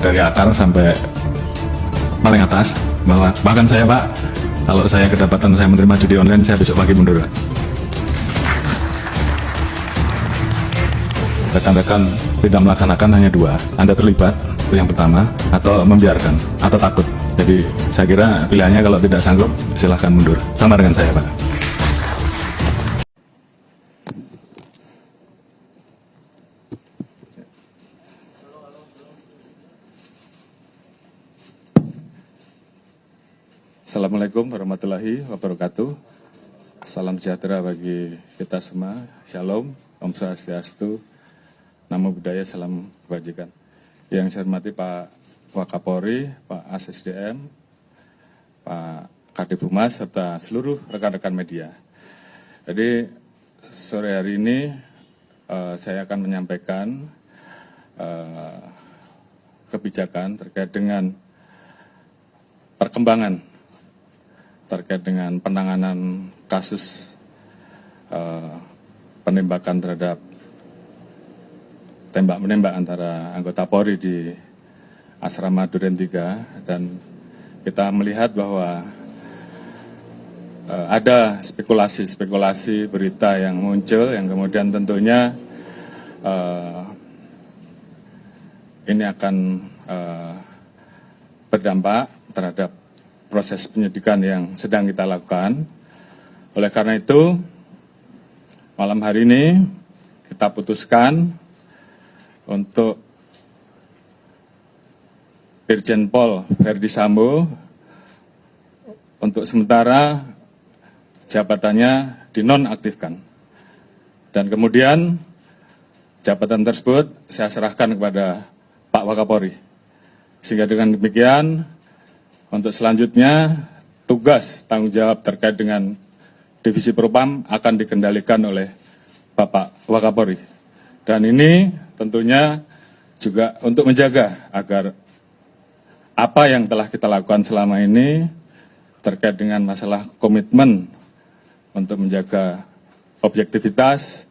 dari akar sampai paling atas, bahwa bahkan saya Pak, kalau saya kedapatan saya menerima judi online, saya besok pagi mundur Pak. Rekan-rekan tidak melaksanakan hanya dua, Anda terlibat, itu yang pertama, atau membiarkan, atau takut. Jadi saya kira pilihannya kalau tidak sanggup, silahkan mundur. Sama dengan saya Pak. Assalamualaikum warahmatullahi wabarakatuh. Salam sejahtera bagi kita semua. Shalom, Om Swastiastu, Namo Buddhaya, salam kebajikan. Yang saya hormati Pak Wakapolri, Pak ASSDM, Pak Kadif Humas, serta seluruh rekan-rekan media. Jadi sore hari ini saya akan menyampaikan kebijakan terkait dengan perkembangan terkait dengan penanganan kasus penembakan terhadap tembak-menembak antara anggota Polri di Asrama Duren 3, dan kita melihat bahwa ada spekulasi-spekulasi berita yang muncul yang kemudian tentunya ini akan berdampak terhadap proses penyidikan yang sedang kita lakukan. Oleh karena itu, malam hari ini kita putuskan untuk Irjen Pol Verdi Sambo untuk sementara jabatannya dinonaktifkan. Dan kemudian jabatan tersebut saya serahkan kepada Pak Wakapolri. Sehingga dengan demikian, untuk selanjutnya, tugas tanggung jawab terkait dengan Divisi Propam akan dikendalikan oleh Bapak Wakapolri. Dan ini tentunya juga untuk menjaga agar apa yang telah kita lakukan selama ini terkait dengan masalah komitmen untuk menjaga objektivitas,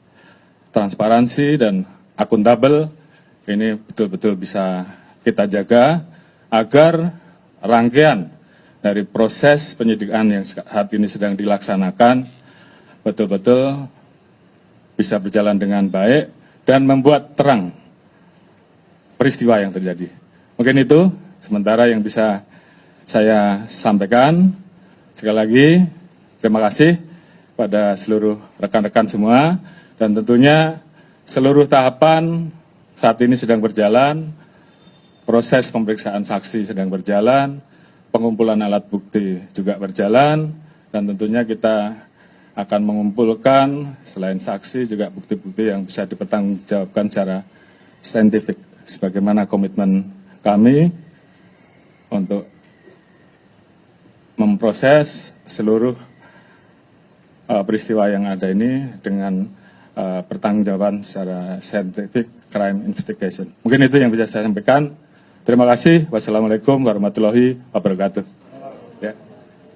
transparansi, dan akuntabel, ini betul-betul bisa kita jaga agar rangkaian dari proses penyidikan yang saat ini sedang dilaksanakan betul-betul bisa berjalan dengan baik dan membuat terang peristiwa yang terjadi. Mungkin itu sementara yang bisa saya sampaikan. Sekali lagi, terima kasih pada seluruh rekan-rekan semua, dan tentunya seluruh tahapan saat ini sedang berjalan. Proses pemeriksaan saksi sedang berjalan, pengumpulan alat bukti juga berjalan, dan tentunya kita akan mengumpulkan selain saksi juga bukti-bukti yang bisa dipertanggungjawabkan secara saintifik. Sebagaimana komitmen kami untuk memproses seluruh peristiwa yang ada ini dengan pertanggungjawaban secara scientific crime investigation. Mungkin itu yang bisa saya sampaikan. Terima kasih. Wassalamualaikum warahmatullahi wabarakatuh. Ya.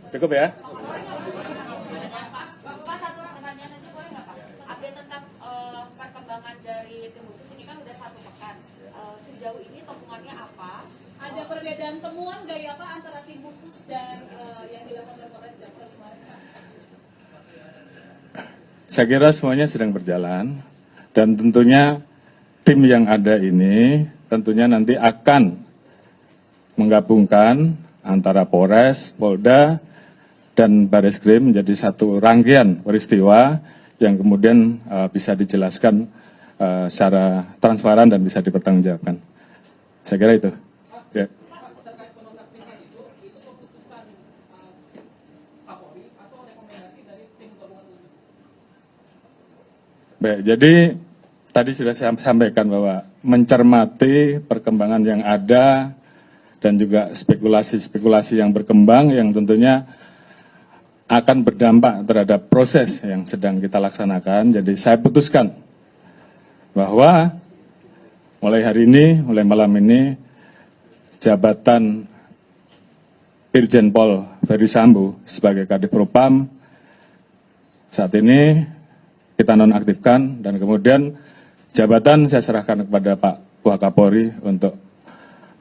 Cukup ya? Pak, satu pertanyaan aja boleh nggak Pak? Update tentang perkembangan dari tim khusus ini kan udah 1 pekan. Sejauh ini temuannya apa? Ada perbedaan temuan nggak ya Pak antara tim khusus dan yang dilakukan oleh Polres Jaksel kemarin Pak? Saya kira semuanya sedang berjalan, dan tentunya tim yang ada ini tentunya nanti akan menggabungkan antara Polres, Polda, dan Bareskrim menjadi satu rangkaian peristiwa yang kemudian bisa dijelaskan secara transparan dan bisa dipertanggungjawabkan. Saya kira itu. Ya. Baik, jadi tadi sudah saya sampaikan bahwa mencermati perkembangan yang ada dan juga spekulasi-spekulasi yang berkembang yang tentunya akan berdampak terhadap proses yang sedang kita laksanakan. Jadi saya putuskan bahwa mulai hari ini, mulai malam ini, jabatan Irjen Pol Verdi Sambo sebagai Kadif Propam saat ini kita nonaktifkan, dan kemudian jabatan saya serahkan kepada Pak Wakapolri untuk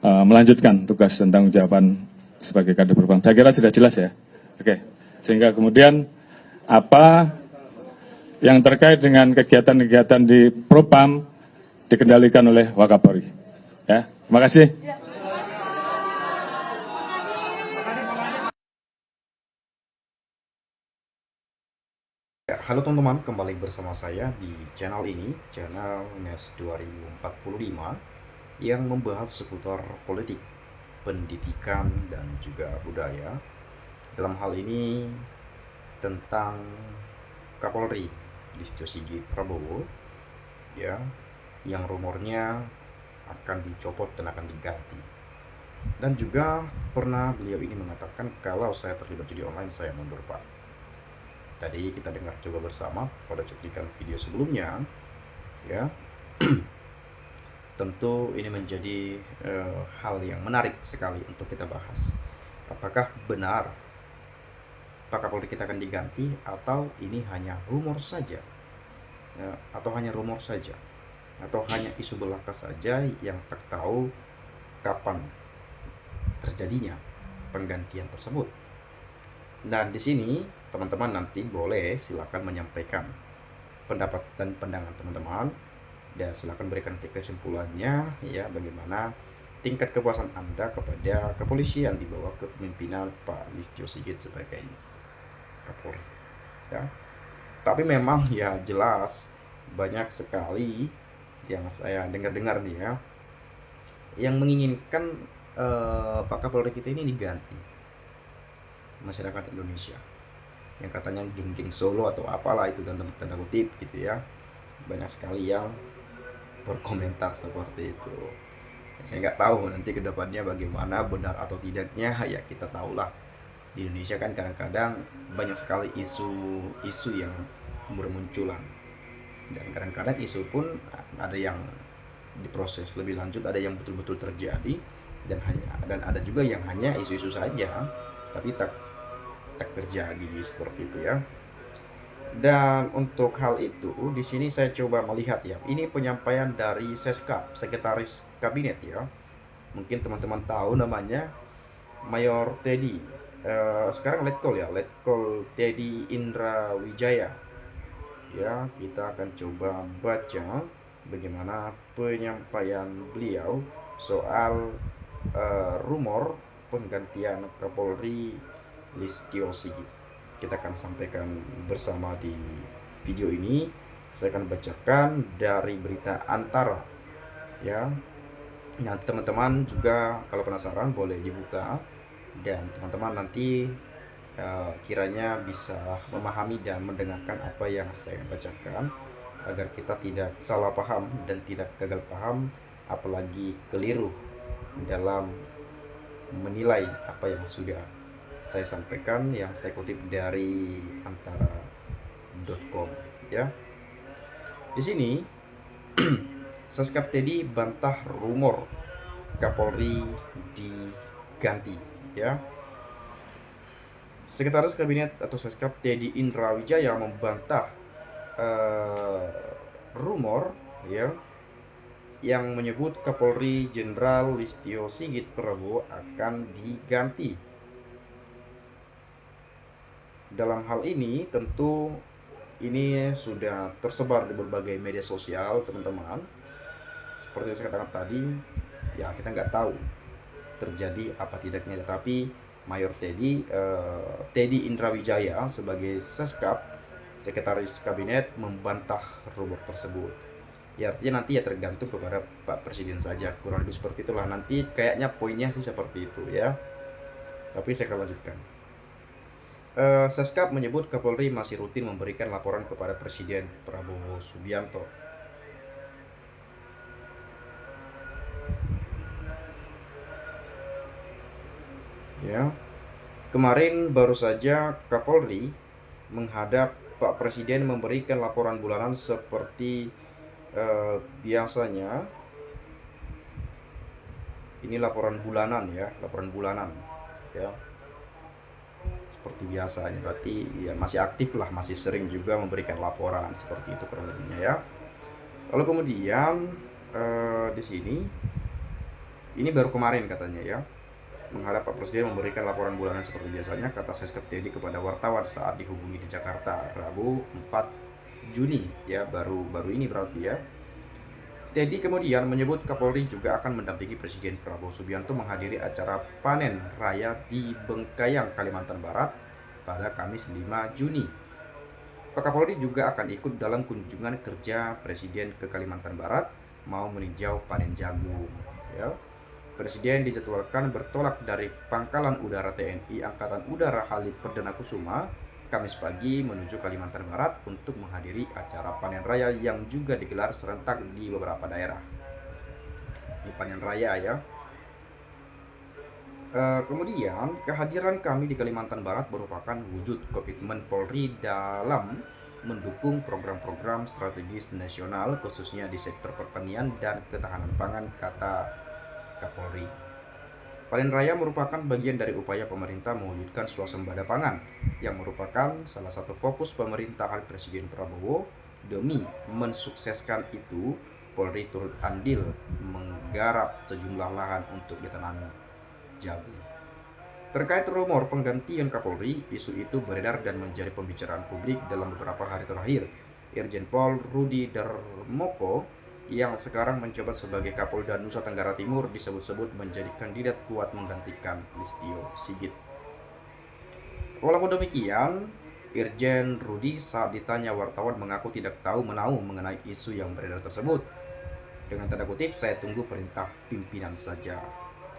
melanjutkan tugas dan tanggung jawaban sebagai kader Propam. Saya kira sudah jelas ya. Oke. Sehingga kemudian apa yang terkait dengan kegiatan-kegiatan di Propam dikendalikan oleh Wakapolri. Ya, terima kasih. Ya, halo teman-teman, kembali bersama saya di channel ini, channel NES 2045 yang membahas seputar politik, pendidikan, dan juga budaya. Dalam hal ini tentang Kapolri Listio Sigit Prabowo, ya, yang rumornya akan dicopot dan akan diganti. Dan juga pernah beliau ini mengatakan kalau saya terlibat judi online saya mundur, Pak. Tadi kita dengar coba bersama pada cuplikan video sebelumnya, ya. Tentu ini menjadi hal yang menarik sekali untuk kita bahas. Apakah benar Pak Kapolri kita akan diganti atau ini hanya rumor saja, ya, atau hanya rumor saja, atau hanya isu belaka saja yang tak tahu kapan terjadinya penggantian tersebut. Dan di sini teman-teman nanti boleh silakan menyampaikan pendapat dan pandangan teman-teman, dan silakan berikan kesimpulannya, ya, bagaimana tingkat kepuasan Anda kepada kepolisian di bawah kepemimpinan Pak Listio Sigit sebagai Kapolri, ya. Tapi memang ya jelas banyak sekali yang saya dengar-dengar nih, ya, yang menginginkan Pak Kapolri kita ini diganti. Masyarakat Indonesia yang katanya geng-geng Solo atau apalah itu tanda kutip gitu, ya, banyak sekali yang berkomentar seperti itu. Saya nggak tahu nanti kedepannya bagaimana, benar atau tidaknya, ya kita tahulah di Indonesia kan kadang-kadang banyak sekali isu yang bermunculan, dan kadang-kadang isu pun ada yang diproses lebih lanjut, ada yang betul-betul terjadi, dan ada juga yang hanya isu-isu saja tapi tak terjadi seperti itu, ya. Dan untuk hal itu di sini saya coba melihat, ya, ini penyampaian dari Seskap, Sekretaris Kabinet, ya. Mungkin teman-teman tahu namanya Mayor Teddy, sekarang Letkol Teddy Indra Wijaya, ya. Kita akan coba baca bagaimana penyampaian beliau soal rumor penggantian Kapolri Listio Sigit. Kita akan sampaikan bersama di video ini. Saya akan bacakan dari berita Antara, ya. Nah, teman-teman juga kalau penasaran boleh dibuka, dan teman-teman nanti kiranya bisa memahami dan mendengarkan apa yang saya bacakan agar kita tidak salah paham dan tidak gagal paham, apalagi keliru dalam menilai apa yang sudah saya sampaikan, yang saya kutip dari antara.com, ya. Di sini Seskap Teddy bantah rumor Kapolri diganti, ya. Sekretaris Kabinet atau Seskap Teddy Indra Wijaya membantah rumor, ya, yang menyebut Kapolri Jenderal Listio Sigit Prabowo akan diganti. Dalam hal ini tentu ini sudah tersebar di berbagai media sosial, teman-teman. Seperti saya katakan tadi, ya, kita nggak tahu terjadi apa tidaknya, tetapi Mayor Teddy Indra Wijaya sebagai Seskap, Sekretaris Kabinet, membantah rumor tersebut. Ya, artinya nanti ya tergantung kepada Pak Presiden saja, kurang lebih seperti itulah. Nanti kayaknya poinnya sih seperti itu, ya. Tapi saya akan lanjutkan. Seskap menyebut Kapolri masih rutin memberikan laporan kepada Presiden Prabowo Subianto. Ya, kemarin baru saja Kapolri menghadap Pak Presiden memberikan laporan bulanan seperti biasanya. Ini laporan bulanan, ya, ya. Seperti biasanya, berarti ya masih aktif lah, masih sering juga memberikan laporan seperti itu kurang lebihnya, ya. Lalu kemudian di sini Ini baru kemarin katanya ya. Menghadap Pak Presiden memberikan laporan bulanan seperti biasanya, kata Seskap Teddy kepada wartawan saat dihubungi di Jakarta Rabu 4 Juni ya, baru ini berarti ya. Teddy kemudian menyebut Kapolri juga akan mendampingi Presiden Prabowo Subianto menghadiri acara panen raya di Bengkayang, Kalimantan Barat pada Kamis 5 Juni. Pak Kapolri juga akan ikut dalam kunjungan kerja Presiden ke Kalimantan Barat mau meninjau panen jagung ya. Presiden dijadwalkan bertolak dari Pangkalan Udara TNI Angkatan Udara Halim Perdana Kusuma Kamis pagi menuju Kalimantan Barat untuk menghadiri acara panen raya yang juga digelar serentak di beberapa daerah. Ini panen raya ya. Kemudian kehadiran kami di Kalimantan Barat merupakan wujud komitmen Polri dalam mendukung program-program strategis nasional khususnya di sektor pertanian dan ketahanan pangan, kata Kapolri. Panen raya merupakan bagian dari upaya pemerintah mewujudkan swasembada pangan yang merupakan salah satu fokus pemerintahan Presiden Prabowo. Demi mensukseskan itu, Polri turut andil menggarap sejumlah lahan untuk ditanami jagung. Terkait rumor penggantian Kapolri, isu itu beredar dan menjadi pembicaraan publik dalam beberapa hari terakhir. Irjen Pol Rudi Darmoko yang sekarang menjabat sebagai Kapolda Nusa Tenggara Timur disebut-sebut menjadi kandidat kuat menggantikan Listio Sigit. Walaupun demikian, Irjen Rudi saat ditanya wartawan mengaku tidak tahu menahu mengenai isu yang beredar tersebut. Dengan tanda kutip, saya tunggu perintah pimpinan saja.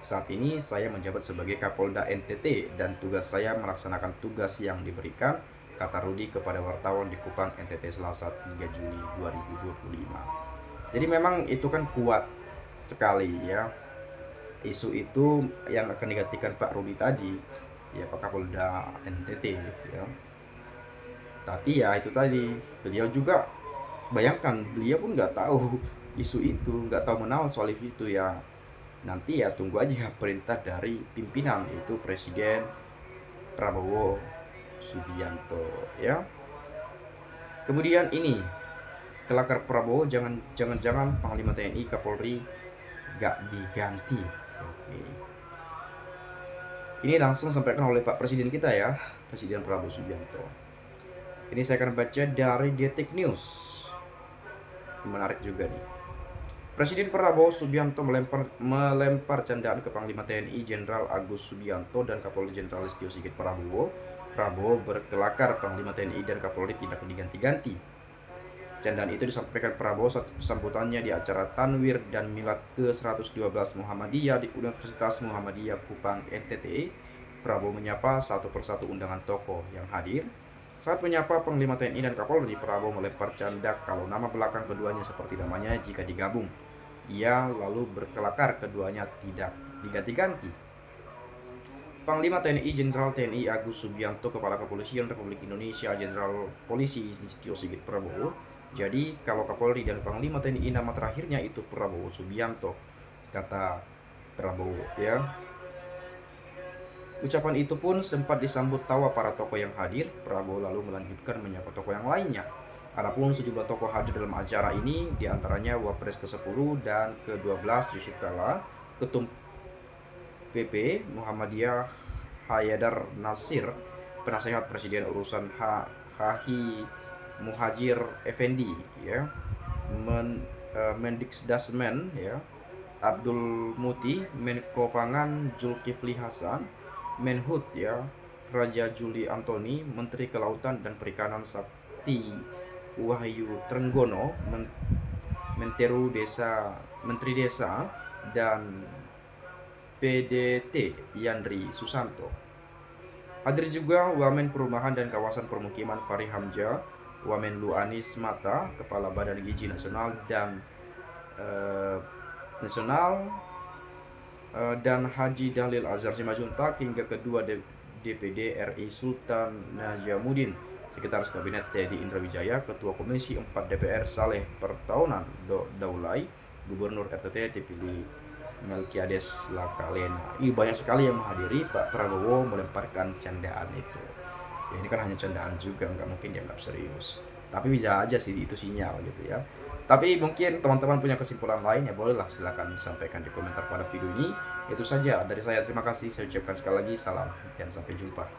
Saat ini saya menjabat sebagai Kapolda NTT dan tugas saya melaksanakan tugas yang diberikan, kata Rudi kepada wartawan di Kupang, NTT Selasa 3 Juni 2025. Jadi memang itu kan kuat sekali ya. Isu itu yang akan digantikan Pak Rudi tadi, ya Pak Kapolda NTT ya. Tapi ya itu tadi, beliau juga bayangkan beliau pun nggak tahu isu itu, nggak tahu menahu soal isu itu ya. Nanti ya tunggu aja perintah dari pimpinan, yaitu Presiden Prabowo Subianto ya. Kemudian ini kelakar Prabowo, jangan-jangan Panglima TNI Kapolri gak diganti. Oke. Ini langsung sampaikan oleh Pak Presiden kita ya, Presiden Prabowo Subianto. Ini saya akan baca dari Detik News. Menarik juga nih. Presiden Prabowo Subianto melempar candaan ke Panglima TNI Jenderal Agus Subianto dan Kapolri Jenderal Listio Sigit Prabowo. Prabowo berkelakar Panglima TNI dan Kapolri tidak diganti-ganti. Candaan itu disampaikan Prabowo saat sambutannya di acara Tanwir dan Milad ke-112 Muhammadiyah di Universitas Muhammadiyah Kupang, NTT. Prabowo menyapa satu persatu undangan tokoh yang hadir. Saat menyapa Panglima TNI dan Kapolri, Prabowo melempar canda kalau nama belakang keduanya seperti namanya jika digabung. Ia lalu berkelakar keduanya tidak diganti-ganti. Panglima TNI Jenderal TNI Agus Subianto, Kepala Kepolisian Republik Indonesia Jenderal Polisi Listio Sigit Prabowo. Jadi kalau Kapolri dan Panglima TNI nama terakhirnya itu Prabowo Subianto, kata Prabowo ya. Ucapan itu pun sempat disambut tawa para tokoh yang hadir. Prabowo lalu melanjutkan menyapa tokoh yang lainnya. Adapun sejumlah tokoh hadir dalam acara ini, diantaranya Wapres ke-10 dan ke-12 Yusuf Kala, Ketum PP Muhammadiyah Haydar Nasir, Penasehat Presiden urusan Hahi Muhajir Effendi ya, Mendikbudrismen ya, Abdul Muti, Menko Pangan Zulkifli Hasan, Menhut ya, Raja Juli Antoni, Menteri Kelautan dan Perikanan Sakti Wahyu Trenggono, Menteri Desa dan PDT Yandri Susanto. Hadir juga Wamen Perumahan dan Kawasan Permukiman Fahri Hamzah, Wamen Luanis Mata, Kepala Badan Gizi Nasional dan dan Haji Dalil Azhar Simajuntak hingga kedua DPD RI Sultan Najamuddin, Sekretaris Kabinet Teddy Indra Wijaya, Ketua Komisi 4 DPR Saleh Pertaunan Daulay, Gubernur RTT dipilih Melkiades Lakalena. Ini banyak sekali yang menghadiri. Pak Prabowo melemparkan candaan itu. Ya, ini kan hanya candaan juga, nggak mungkin dianggap serius. Tapi bisa aja sih itu sinyal gitu ya. Tapi mungkin teman-teman punya kesimpulan lain ya bolehlah silakan sampaikan di komentar pada video ini. Itu saja dari saya, terima kasih. Saya ucapkan sekali lagi salam dan sampai jumpa.